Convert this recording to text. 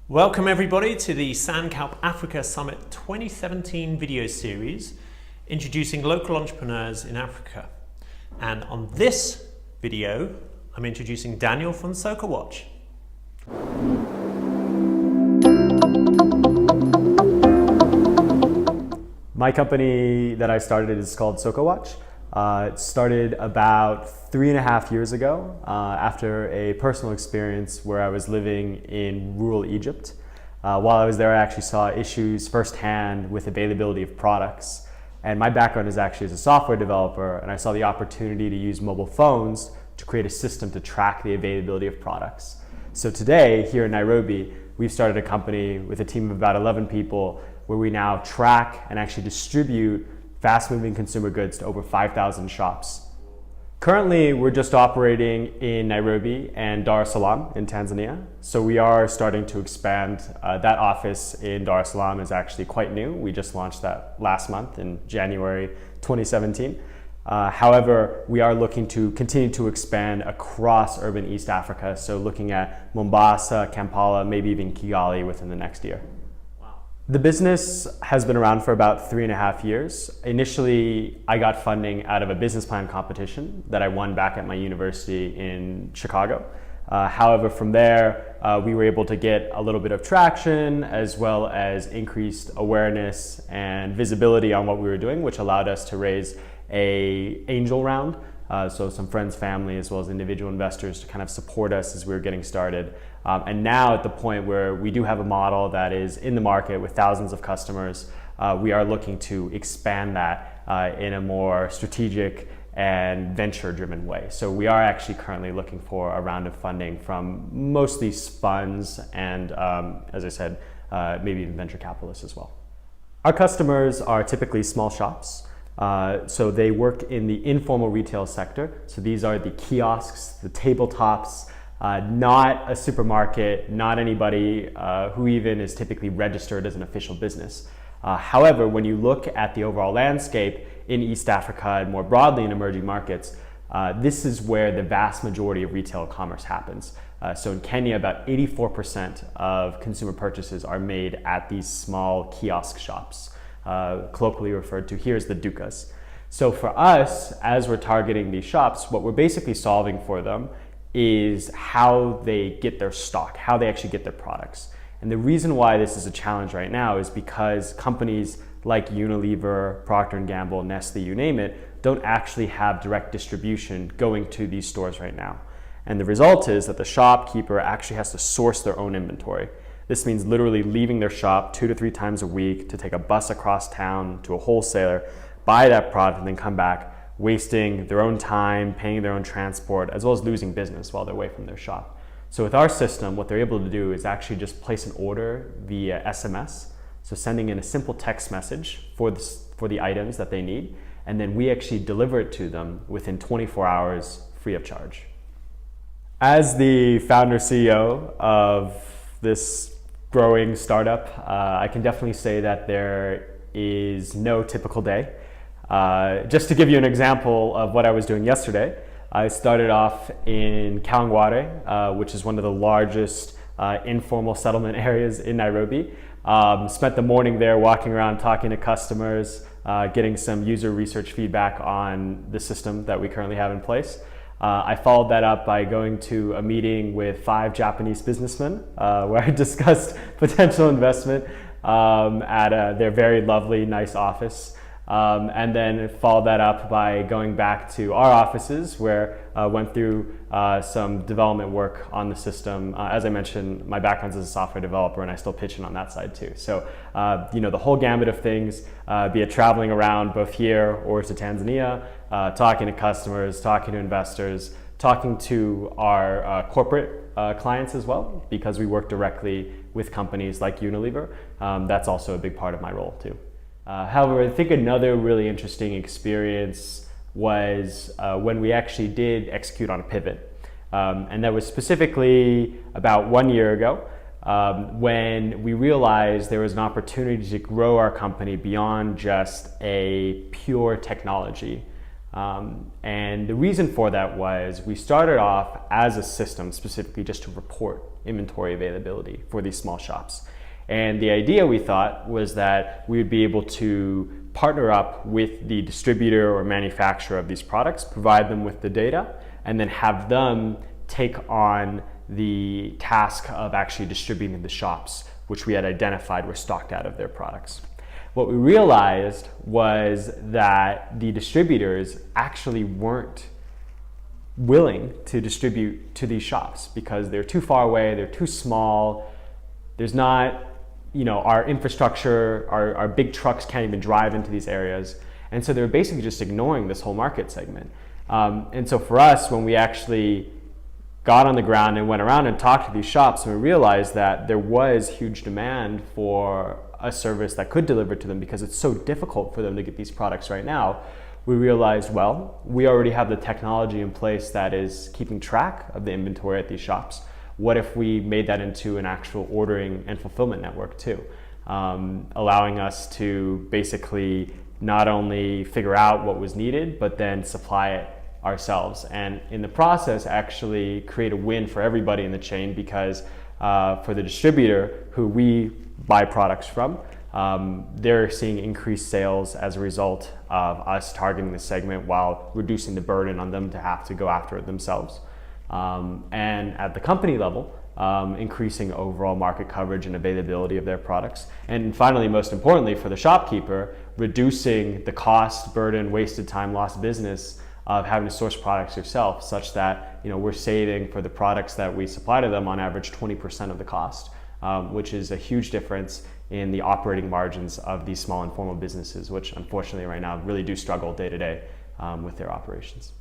Welcome everybody to the Sankalp Africa Summit 2017 video series introducing local entrepreneurs in Africa. And on this video, I'm introducing Daniel from Sokowatch. My company that I started is called Sokowatch. It started about 3.5 years ago after a personal experience where I was living in rural Egypt. While I was there, I actually saw issues firsthand with availability of products. And my background is actually as a software developer, and I saw the opportunity to use mobile phones to create a system to track the availability of products. So today, here in Nairobi, we've started a company with a team of about 11 people where we now track and actually distribute fast-moving consumer goods to over 5,000 shops. Currently, we're just operating in Nairobi and Dar es Salaam in Tanzania. So we are starting to expand. That office in Dar es Salaam is actually quite new. We just launched that last month in January 2017. However, we are looking to continue to expand across urban East Africa. So looking at Mombasa, Kampala, maybe even Kigali within the next year. The business has been around for about 3.5 years. Initially, I got funding out of a business plan competition that I won back at my university in Chicago. However, from there, we were able to get a little bit of traction as well as increased awareness and visibility on what we were doing, which allowed us to raise an angel round. So some friends, family, as well as individual investors to kind of support us as we were getting started. And now at the point where we do have a model that is in the market with thousands of customers, we are looking to expand that in a more strategic and venture-driven way. So we are actually currently looking for a round of funding from mostly funds and, as I said, maybe even venture capitalists as well. Our customers are typically small shops. So they work in the informal retail sector. So these are the kiosks, the tabletops, not a supermarket, not anybody who even is typically registered as an official business. However, when you look at the overall landscape in East Africa and more broadly in emerging markets, this is where the vast majority of retail commerce happens. So in Kenya, about 84% of consumer purchases are made at these small kiosk shops. Colloquially referred to here as the dukas. So for us, as we're targeting these shops, what we're basically solving for them is how they get their stock, how they actually get their products. And the reason why this is a challenge right now is because companies like Unilever, Proctor Gamble, Nestle, you name it, don't actually have direct distribution going to these stores right now. And the result is that the shopkeeper actually has to source their own inventory. This means literally leaving their shop 2 to 3 times a week to take a bus across town to a wholesaler, buy that product, and then come back, wasting their own time, paying their own transport, as well as losing business while they're away from their shop. So with our system, what they're able to do is actually just place an order via SMS, so sending in a simple text message for the items that they need, and then we actually deliver it to them within 24 hours free of charge. As the founder CEO of this growing startup, I can definitely say that there is no typical day. Just to give you an example of what I was doing yesterday, I started off in Kawangware, which is one of the largest informal settlement areas in Nairobi. Spent the morning there walking around, talking to customers, getting some user research feedback on the system that we currently have in place. I followed that up by going to a meeting with 5 Japanese businessmen where I discussed potential investment at their very lovely, nice office. And then followed that up by going back to our offices where I went through some development work on the system. As I mentioned, my background is as a software developer and I still pitch in on that side too. So, the whole gambit of things, be it traveling around both here or to Tanzania, talking to customers, talking to investors, talking to our corporate clients as well, because we work directly with companies like Unilever. That's also a big part of my role too. However, I think another really interesting experience was when we actually did execute on a pivot. And that was specifically about 1 year ago when we realized there was an opportunity to grow our company beyond just a pure technology. And the reason for that was we started off as a system specifically just to report inventory availability for these small shops. And the idea, we thought, was that we would be able to partner up with the distributor or manufacturer of these products, provide them with the data, and then have them take on the task of actually distributing the shops, which we had identified were stocked out of their products. What we realized was that the distributors actually weren't willing to distribute to these shops because they're too far away, they're too small, there's not, our infrastructure, our big trucks can't even drive into these areas. And so they're basically just ignoring this whole market segment. And so for us, when we actually got on the ground and went around and talked to these shops, and we realized that there was huge demand for a service that could deliver to them because it's so difficult for them to get these products right now, we realized, well, we already have the technology in place that is keeping track of the inventory at these shops. What if we made that into an actual ordering and fulfillment network too, allowing us to basically not only figure out what was needed, but then supply it ourselves, and in the process actually create a win for everybody in the chain, because for the distributor who we buy products from, they're seeing increased sales as a result of us targeting the segment while reducing the burden on them to have to go after it themselves. And at the company level, increasing overall market coverage and availability of their products. And finally, most importantly, for the shopkeeper, reducing the cost, burden, wasted time, lost business of having to source products yourself, such that we're saving for the products that we supply to them on average 20% of the cost, which is a huge difference in the operating margins of these small informal businesses, which unfortunately right now really do struggle day to day with their operations.